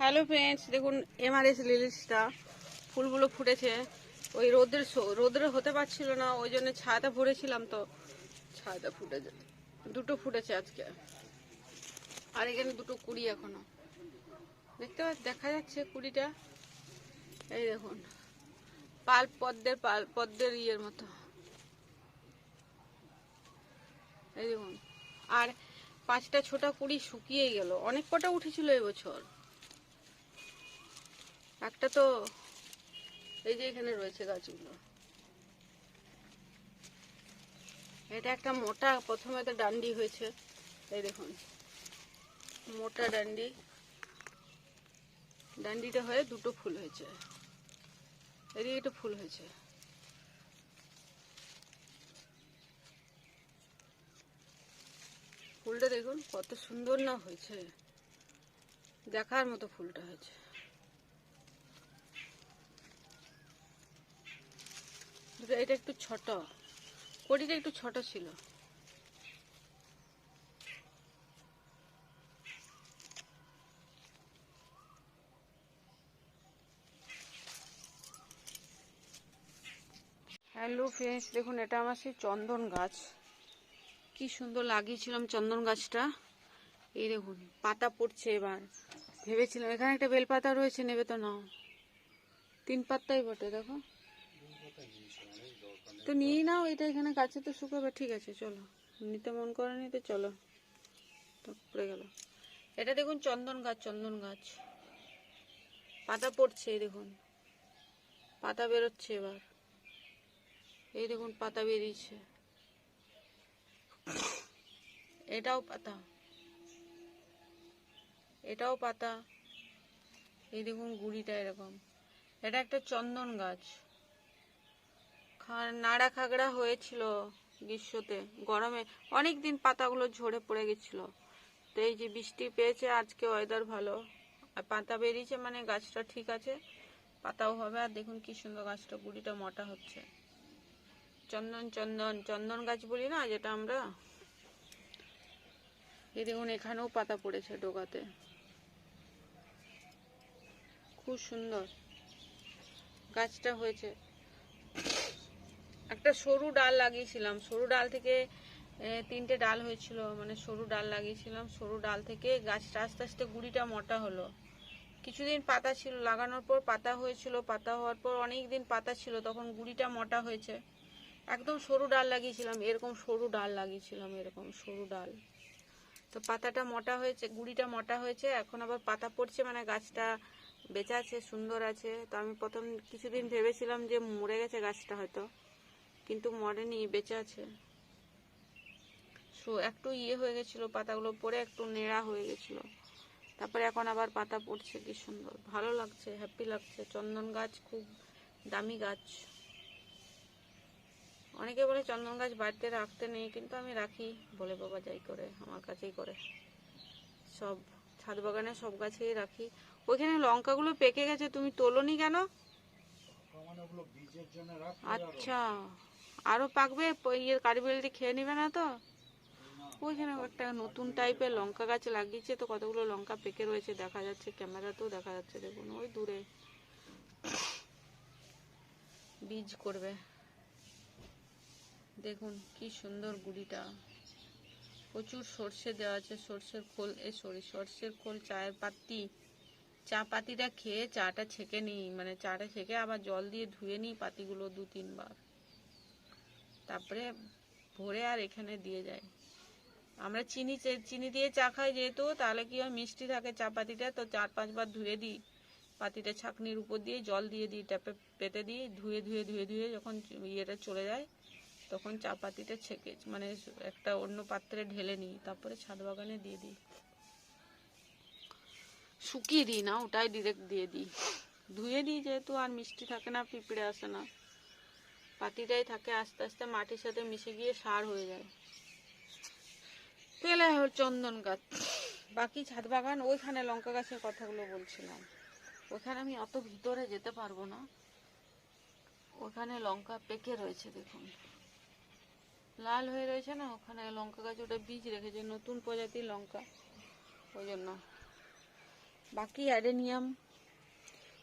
Hello friends, দেখুন Mrs লিলিসটা ফুলগুলো ফুটেছে। ওই রোদ্রে হতে পারছিল না, ওই জন্য ছায়াতে ভরেছিলাম, তো ছায়াতে ফুটেছে। দুটো ফুটেছে আজকে, আর এখানে দুটো কুড়ি এখনো দেখা যাচ্ছে কুড়িটা। এই দেখুন, পদ্মের ইয়ের মতো। এই দেখুন, আর 5টা ছোটা কুড়ি শুকিয়ে গেল। অনেক কটা উঠেছিল এবছর। একটা তো এই যে এখানে রয়েছে গাছগুলো। এটা একটা মোটা, প্রথমে তো ডান্ডি হয়েছে। এই দেখুন, মোটা ডান্ডিটা হয়ে দুটো ফুল হয়েছে। এদিকে একটা ফুল হয়েছে। ফুলটা দেখুন কত সুন্দর না হয়েছে, দেখার মতো ফুলটা হয়েছে। এটা একটু ছোট, কড়িটা একটু ছোট ছিল। হ্যালো ফ্রেন্ডস, দেখুন এটা আমার সেই চন্দন গাছ। কি সুন্দর লাগিয়েছিলাম চন্দন গাছটা। এই দেখুন পাতা পড়ছে এবার। ভেবেছিলাম এখানে একটা বেলপাতা রয়েছে, নেবে তো নাও। 3 পাতাই বটে, দেখো তো নিয়ে নাও। এটা এখানে গাছে তো শুকাবে। ঠিক আছে চলো, নিতে মন করেনি তো চলো, তো পড়ে গেল। এটা দেখুন চন্দন গাছ পাতা পড়ছে। এই দেখুন পাতা বেরোচ্ছে এবার। এই দেখুন পাতা বেরিয়েছে। এটাও পাতা। এই দেখুন গুড়িটা এরকম। এটা একটা চন্দন গাছ। নাড়া খাগড়া হয়েছিল গ্রীষ্মতে, গরমে অনেক দিন পাতাগুলো ঝরে পড়ে গেছিল। তো এই যে বৃষ্টি পেয়েছে আজকে, ওয়েদার ভালো, আর পাতা বেরিয়েছে, মানে গাছটা ঠিক আছে, পাতাও হবে। আর দেখুন কি সুন্দর গাছটা, গুড়িটা মোটা হচ্ছে। চন্দন গাছ বলি না যেটা আমরা। এই দেখুন এখানেও পাতা পড়েছে ডোকাতে, খুব সুন্দর গাছটা হয়েছে। একটা সরু ডাল লাগিয়েছিলাম, সরু ডাল থেকে 3টে ডাল হয়েছিল, মানে সরু ডাল লাগিয়েছিলাম। সরু ডাল থেকে গাছটা আস্তে আস্তে গুড়িটা মোটা হলো। কিছুদিন পাতা ছিল, লাগানোর পর পাতা হয়েছিল, পাতা হওয়ার পর অনেক দিন পাতা ছিল, তখন গুড়িটা মোটা হয়েছে। একদম সরু ডাল লাগিয়েছিলাম, এরকম সরু ডাল লাগিয়েছিলাম, এরকম সরু ডাল। তো পাতাটা মোটা হয়েছে, গুড়িটা মোটা হয়েছে, এখন আবার পাতা পড়ছে, মানে গাছটা বেঁচে আছে, সুন্দর আছে। তো আমি প্রথম কিছুদিন ভেবেছিলাম যে মরে গেছে গাছটা হয়তো, কিন্তু মরেনি, বেঁচে আছে। একটু হয়ে গেছিল, পাতাগুলো পরে একটু নেড়া হয়ে গেছিল, তারপরে এখন আবার পাতা পড়ছে। কি সুন্দর, ভালো লাগছে, হ্যাপি লাগছে। চন্দন গাছ খুব দামি গাছ। অনেকে বলে চন্দন গাছ বাড়িতে রাখতে নেই, কিন্তু আমি রাখি, বলে বাবা যাই করে, আমার কাছেই করে। সব ছাদ বাগানে সব গাছেই রাখি। ওইখানে লঙ্কাগুলো পেকে গেছে, তুমি তোলোনি কেন? আচ্ছা, আরো পাকবে, কাঠবিড়ালি খেয়ে নিবে না তো? ওইখানে একটা নতুন টাইপের লঙ্কা গাছ লাগিয়েছে, তো কতগুলো লঙ্কা পেকে রয়েছে, দেখা যাচ্ছে, ক্যামেরাতেও দেখা যাচ্ছে। দেখুন ওই দূরে বীজ করবে। দেখুন কি সুন্দর গুড়িটা, প্রচুর সর্ষে দেওয়া আছে, সর্ষের খোল, সর্ষের খোল, চায়ের পাতি, চা পাতিটা খেয়ে চাটা ছেঁকে নিই, মানে চাটা ছেঁকে আবার জল দিয়ে ধুয়ে নিই পাতিগুলো 2-3 বার, তারপরে ভরে আর এখানে দিয়ে যায়। আমরা চিনি দিয়ে চা খাই যেহেতু, তাহলে কি হয়, মিষ্টি থাকে চা পাতিটা, তো 4-5 বার ধুয়ে দিই পাতিটা, ছাঁকনির উপর দিয়ে জল দিয়ে দিই, ট্যাপে পেতে দিই, ধুয়ে যখন ইয়েটা চলে যায়, তখন চা পাতিটা ছেঁকে, মানে একটা অন্য পাত্রে ঢেলে নিই, তারপরে ছাদ বাগানে দিয়ে দিই। শুকিয়ে দিই না, ওটাই ডিরেক্ট দিয়ে দিই, ধুয়ে দিই যেহেতু, আর মিষ্টি থাকে না, পিঁপড়ে আসে না, পাতিটাই থাকে, আস্তে আস্তে মাটির সাথে মিশে গিয়ে সার হয়ে যায়। পেলে চন্দন গাছ। বাকি ছাদ বাগান, ওইখানে লঙ্কা গাছের কথাগুলো বলছিলাম, ওখানে আমি অত ভিতরে যেতে পারবো না। ওখানে লঙ্কা পেকে রয়েছে, দেখুন লাল হয়ে রয়েছে না, ওখানে লঙ্কা গাছ, ওটা বীজ রেখেছে, নতুন প্রজাতির লঙ্কা, ওই জন্য। বাকি অ্যাডেনিয়াম,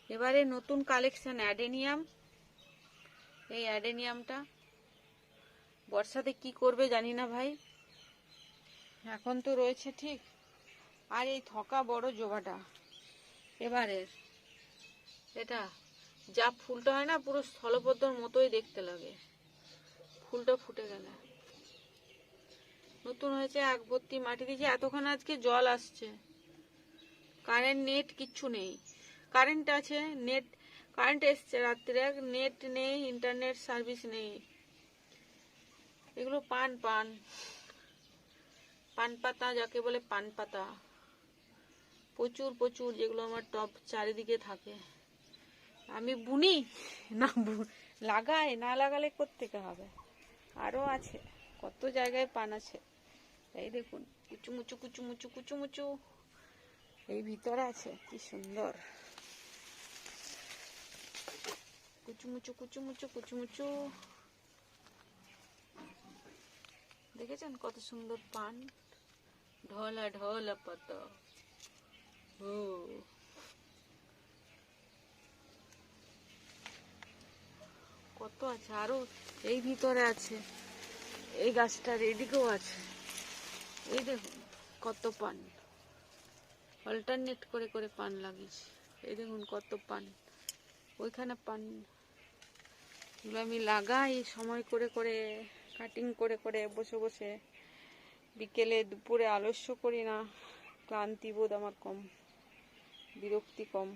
এবারে নতুন কালেকশন অ্যাডেনিয়াম। এই অ্যাডেনিয়ামটা বর্ষাতে কি করবে জানি না ভাই, এখন তো রয়েছে ঠিক। আর এই থকা বড় জবাটা এবারের, এটা যা ফুলটা হয় না পুরো স্থলপদ্মর মতোই দেখতে লাগে, ফুলটা ফুটে গেলে। নতুন হয়েছে, এক ভর্তি মাটি দিয়েছে, এতক্ষণ আজকে জল আসছে। কারেন্ট নেট কিচ্ছু নেই, কারেন্ট আছে নেট, কারেন্ট এসছে রাত্রে, নেট নেই, ইন্টারনেট সার্ভিস নেই। এগুলো পান পান পান পাতা, যাকে বলে পান পাতা, প্রচুর প্রচুর, যেগুলো আমার টব চারিদিকে থাকে। আমি বুনি না, লাগাই, না লাগালে কোত্থেকে হবে। আরো আছে, কত জায়গায় পান আছে। এই দেখুন কুচুমুচু কুচুমুচু কুচুমুচু, এই ভিতরে আছে, কি সুন্দর কুচুমুচু কুচুমুচু কুচুমুচু। দেখেছেন কত সুন্দর পান, ঢলা ঢলা পাতা। ও কত আছে, আরো এই ভিতরে আছে, এই গাছটার এদিকেও আছে। এই দেখুন কত পান, অল্টারনেট করে করে পান লাগিয়েছি। এই দেখুন কত পান, ওইখানে পান। এগুলো আমি লাগাই সময় করে করে, কাটিং করে করে, বসে বসে। বিকেলে দুপুরে আলস্য করি না, ক্লান্তি বোধ আমার কম, বিরক্তি কম।